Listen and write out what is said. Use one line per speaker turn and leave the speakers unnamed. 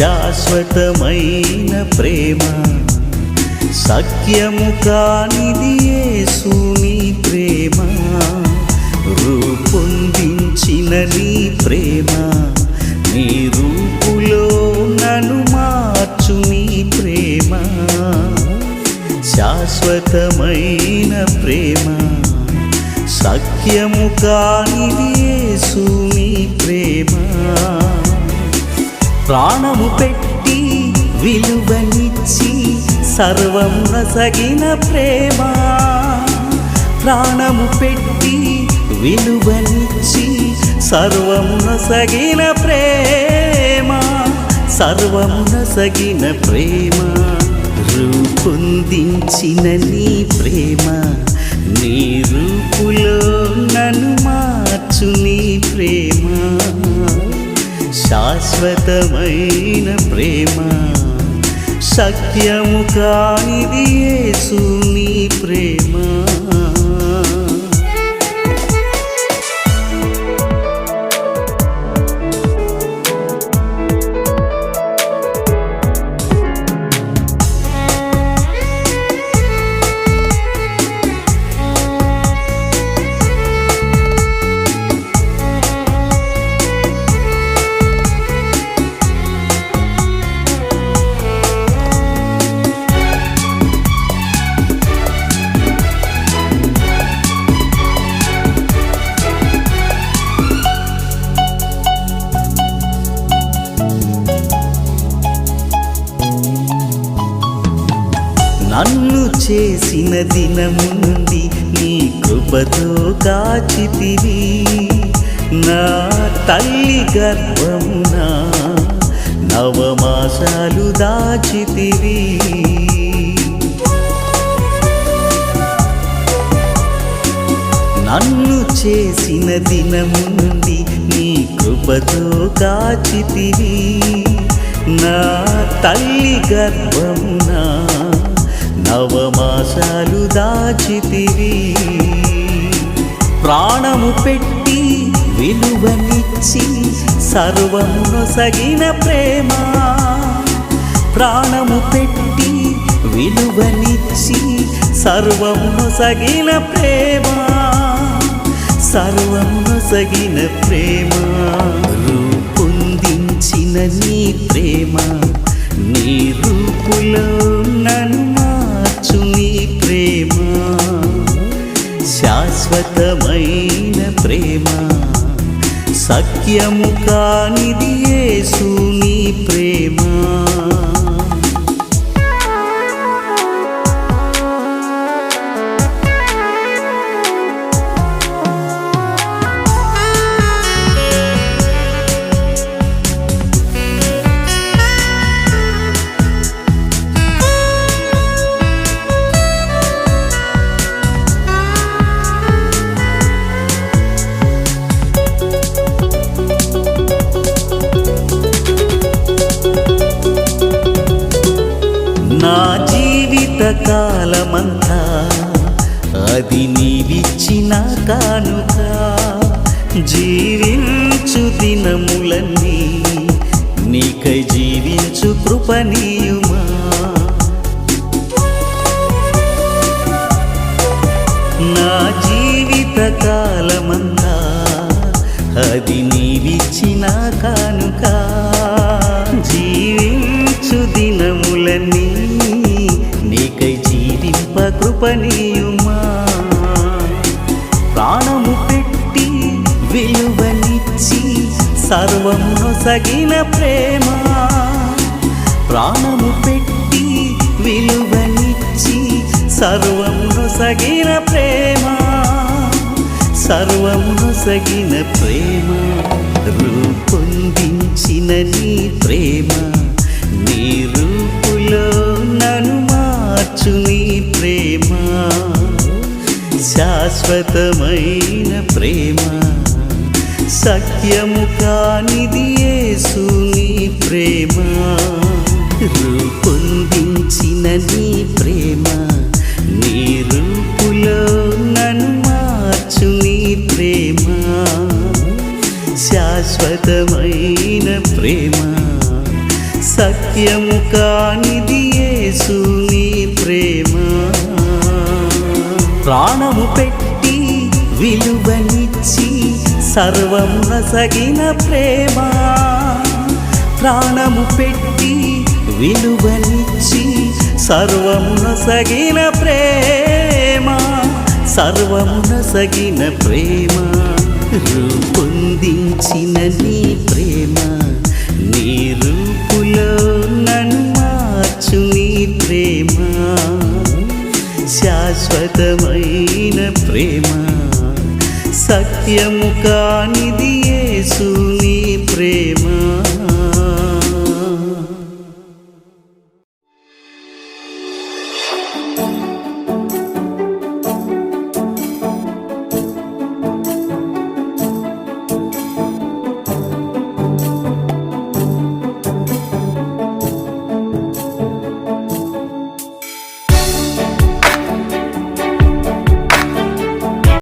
శాశ్వతమైన ప్రేమ సఖ్యము కానిది యేసుని ప్రేమ రూపొందించిన నీ ప్రేమ నీ రూపులో నన్ను మార్చు నీ ప్రేమ శాశ్వతమైన ప్రేమ సఖ్యము కానిది యేసుని ప్రేమ ప్రాణము పెట్టి విలువనిచ్చి సర్వము నొసగిన ప్రేమ ప్రాణము పెట్టి విలువనిచ్చి సర్వము నొసగిన ప్రేమ సర్వము నొసగిన ప్రేమ రూపొందించిన నీ ప్రేమ నీ రూపులో నన్ను మార్చు నీ ప్రేమ శాశ్వతమైన ప్రేమ సఖ్యము కానిది యేసుని ప్రేమ నన్ను చేసిన దినము నుండి నీ కృపతో కాచితివి నా తల్లి గర్భమున నవమాసాలు దాచితివి నన్ను చేసిన దినము నుండి నీ కృపతో కాచితివి నా తల్లి గర్భమున నవమాసాలు దాచితివి ప్రాణము పెట్టి విలువనిచ్చి సర్వము నొసగిన ప్రేమ ప్రాణము పెట్టి విలువనిచ్చి సర్వము నొసగిన ప్రేమ సర్వము నొసగిన ప్రేమ రూపొందించిన నీ ప్రేమ నీ రూపులో నన్ను మార్చు నీ ప్రేమ శాశ్వతమైన ప్రేమ సఖ్యము కానిది యేసుని ప్రేమ నా జీవిత కాలమంతా అది నీవిచ్చిన కానుక జీవించు దినములన్నీ నీకై జీవించు కృపనీయుమా నా జీవిత కాలమంతా అది నీవిచ్చిన కానుక జీవించు దినములన్నీ నీకై జీవింప కృపనీయుమా ప్రాణము పెట్టి విలువనిచ్చి సర్వము నొసగిన ప్రేమ ప్రాణము పెట్టి విలువనిచ్చి సర్వము నొసగిన ప్రేమ సర్వము నొసగిన ప్రేమ రూపొందించిన నీ ప్రేమ నీ రూపులో నన్ను మార్చు నీ ప్రేమ శాశ్వతమైన ప్రేమ సఖ్యము కానిది యేసుని ప్రేమ రూపొందించిన నీ ప్రేమ నీ రూపులో నన్ను మార్చు నీ ప్రేమ శాశ్వతమైన ప్రేమ సత్యము కానిది యేసు నీ ప్రేమ. ప్రాణము పెట్టి విలువనిచ్చి సర్వమునసగిన ప్రేమ. ప్రాణము పెట్టి విలువనిచ్చి సర్వమునసగిన ప్రేమ. సర్వమునసగిన ప్రేమ. రూపొందించిన నీ ప్రేమ, నీ రూపులో నన్ను మార్చు నీ ప్రేమ. శాశ్వతమైన ప్రేమ, సత్యము కానిది